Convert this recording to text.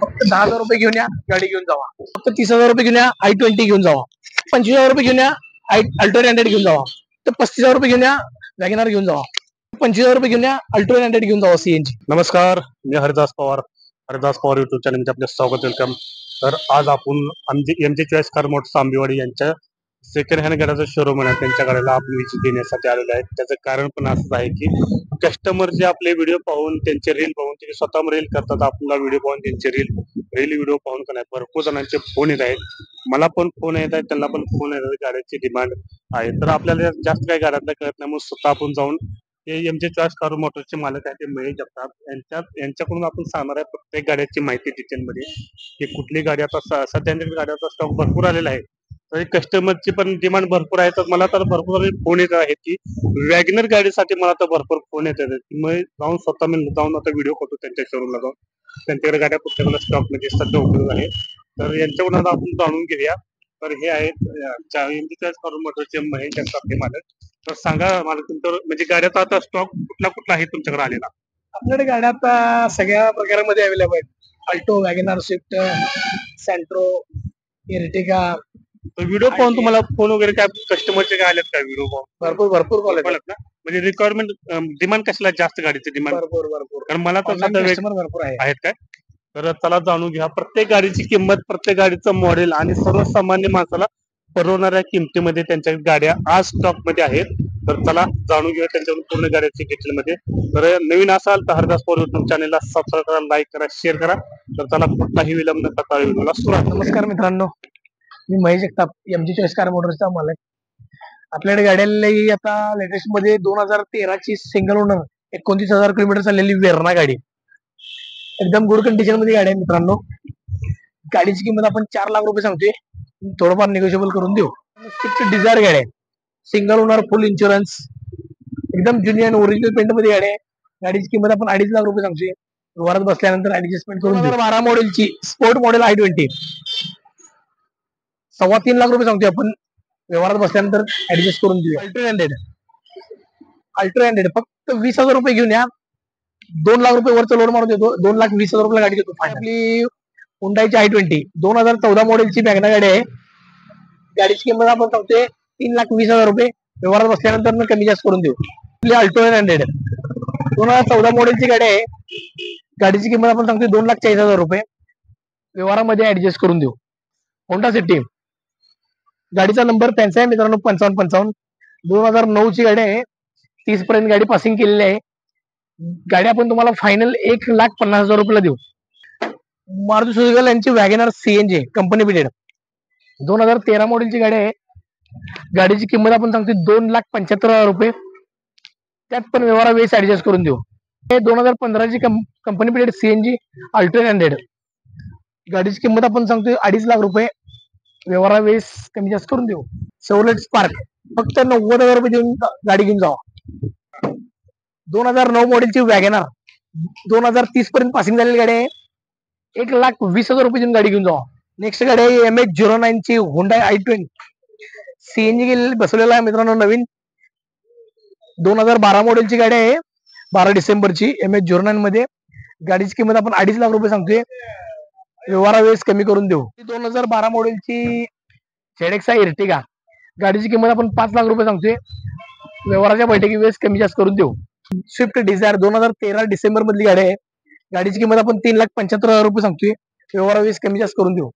फक्त 10,000 रुपये घेऊन या, गाडी घेऊन जावा. फक्त 30,000 रुपये घेऊन या, i20 घेऊन जावा. 25,000 रुपये घेऊन या, अल्टो 100 घेऊन जावा. तर 35,000 रुपये घेऊन या, वॅगनर घेऊन जावा. 25,000 रुपये घेऊन या, अल्टो 100 घेऊन जावा सीएनजी. नमस्कार, मी हरिदास पवार युट्यूब चॅनलमध्ये आपलं स्वागत. वेलकम. तर आज आपण MG choice car Motors Ambewadi यांच्या सेकंड हँड गाड्याचं शोरूम आहे, त्यांच्या गाड्याला आपण विजिट देण्यासाठी आलेलो आहे. त्याचं कारण पण असं आहे की कस्टमर जे आपले व्हिडिओ पाहून, त्यांचे रील पाहून, ते स्वतः रील करतात. आपला व्हिडिओ पाहून त्यांचे रील व्हिडिओ पाहून का नाही, भरपूर जणांचे फोन येत आहेत. मला पण फोन येत आहेत, त्यांना पण फोन येत आहेत. गाड्याची डिमांड आहे, तर आपल्याला जास्त काही गाड्यातलं कळत नाही, मग स्वतः आपण जाऊन हे एमजे चॉईस कार मोटर्सचे मालक आहेत, ते महेश जगताप यांच्याकडून आपण सांगणार आहे प्रत्येक गाड्याची माहिती डिटेलमध्ये, की कुठली गाडी आता सध्या गाड्याचा स्टॉक भरपूर आलेला आहे. तर कस्टमरची पण डिमांड भरपूर आहे. तर मला तर भरपूर फोन येत आहेत की वॅगनर गाडीसाठी मला तर भरपूर फोन येत आहेत. मी स्वतः जाऊन आता व्हिडिओ करतो त्यांच्या शोरूमला जाऊन, त्यांच्याकडे गाड्या कुठल्या स्टॉक मध्ये सध्या उपलब्ध आहे. तर यांच्याकडून आता आपण जाणून घेऊया. तर हे आहेत एमजे चॉईस कार मोटर्सचे महेश जगताप हे मालक. तर सांगा मला तुमचं म्हणजे गाड्याचा आता स्टॉक कुठला आहे तुमच्याकडे आलेला? आपल्याकडे गाड्या आता सगळ्या प्रकारामध्ये अवेलेबल आहेत. अल्टो, वॅगनर, स्विफ्ट, सेंट्रो, इर्टिगा. व्हिडिओ पाहून तुम्हाला फोन वगैरे काय कस्टमरचे काय आलेत काय व्हिडिओ पाहून? भरपूर कॉल आहेत ना. म्हणजे रिक्वायरमेंट डिमांड कशाला जास्त गाडीची डिमांड? भरपूर कारण मला तर कस्टमर भरपूर आहेत काय. तर चला जाणून घ्या प्रत्येक गाडीची किंमत, प्रत्येक गाडीचं मॉडेल आणि सर्वसामान्य माणसाला परवडणाऱ्या किमतीमध्ये त्यांच्या गाड्या आज स्टॉक मध्ये आहेत. तर चला जाणून घेऊया त्यांच्याकडून पूर्ण गाड्याची डिटेल मध्ये. तर नवीन असाल तर हरदास पवार युट्यूब चॅनलला सबस्क्राईब करा, लाईक करा, शेअर करा. तर चला कुठलाही विलंब न करता व्हिडिओला सुरुवात. नमस्कार मित्रांनो, मी Mahesh Jagtap, MG choice car मोटर्सचा मालक. आपल्याकडे गाड्याला आता लेटेस्ट मध्ये 2013 ची सिंगल ओनर 29,000 किलोमीटर चाललेली वेरणा गाडी, एकदम गुड कंडिशन मध्ये गाडी आहे मित्रांनो. गाडीची किंमत आपण 4 लाख रुपये सांगतोय, थोडंफार निगोशिएबल करून देऊ. स्विफ्ट डिझायर गाडी आहे, सिंगल ओनर, फुल इन्शुरन्स, एकदम जुनियर ओरिजिनल पेंट मध्ये गाडी आहे. गाडीची किंमत आपण 2.5 लाख रुपये सांगतोय. व्यवहारात बसल्यानंतर ऍडजस्टमेंट करून 2012 मॉडेलची स्पोर्ट मॉडेल i20 3.25 लाख रुपये सांगतोय आपण. व्यवहारात बसल्यानंतर ऍडजस्ट करून देऊ. अल्ट्रो 100 फक्त 20,000 रुपये घेऊन या, 2 लाख रुपये वरचा लोड मारून देतो. 2,20,000 रुपये गाडी देतो. आपली हुंडाईची i20 2014 मॉडेलची मॅग्ना गाडी आहे. गाडीची किंमत आपण सांगतोय 3,20,000 रुपये. व्यवहारात बसल्यानंतर कमी जास्त करून देऊ. आपली अल्टो 100 2014 मॉडेलची गाडी आहे. गाडीची किंमत आपण सांगतोय 2,40,000 रुपये. व्यवहारामध्ये ऍडजस्ट करून देऊ. होंडा सिटी गाडीचा नंबर त्यांचा आहे मित्रांनो 5555. 2009 ची गाडी आहे. 30 पर्यंत गाडी पासिंग केलेली आहे. गाडी आपण तुम्हाला फायनल 1,50,000 रुपयाला देऊ. मारुती सुझुकी यांची वॅगनर सीएनजी कंपनी बिटेड 2013 मॉडेलची गाडी आहे. गाडीची किंमत आपण सांगतो 2,75,000 रुपये. त्यात पण व्यवहारा वेळेस ऍडजस्ट करून देऊ. 2015 ची कंपनी बिटेड सीएनजी अल्टो 100 गाडीची किंमत आपण सांगतोय 2.5 लाख रुपये. व्यवहारा वेळेस कमी जास्त करून देऊ. शेवलेट स्पार्क फक्त 90,000 रुपये देऊन गाडी घेऊन जावा. 2009 मॉडेलची वॅगनर 2030 पर्यंत पासिंग झालेली गाडी आहे. 1,20,000 रुपये देऊन गाडी घेऊन जावा. नेक्स्ट गाडी आहे MH09 ची हुंडाई i20 सीएनजी बसवलेला आहे मित्रांनो नवीन. 2012 मॉडेलची गाडी आहे. 12 डिसेंबरची MH09 मध्ये. गाडीची किंमत आपण 2.5 लाख रुपये सांगतोय. व्यवहारा वेळेस कमी करून देऊ. 2012 मॉडेलची ZX इर्टिगा गाडीची किंमत आपण 5 लाख रुपये सांगतोय. व्यवहाराच्या बैठकी वेळेस कमी जास्त करून देऊ. स्विफ्ट डिझायर 2013 डिसेंबर मधली गाडी आहे. गाडीची किंमत आपण 3,75,000 रुपये सांगतोय. व्यवहारा वेळेस कमी जास्त करून देऊ.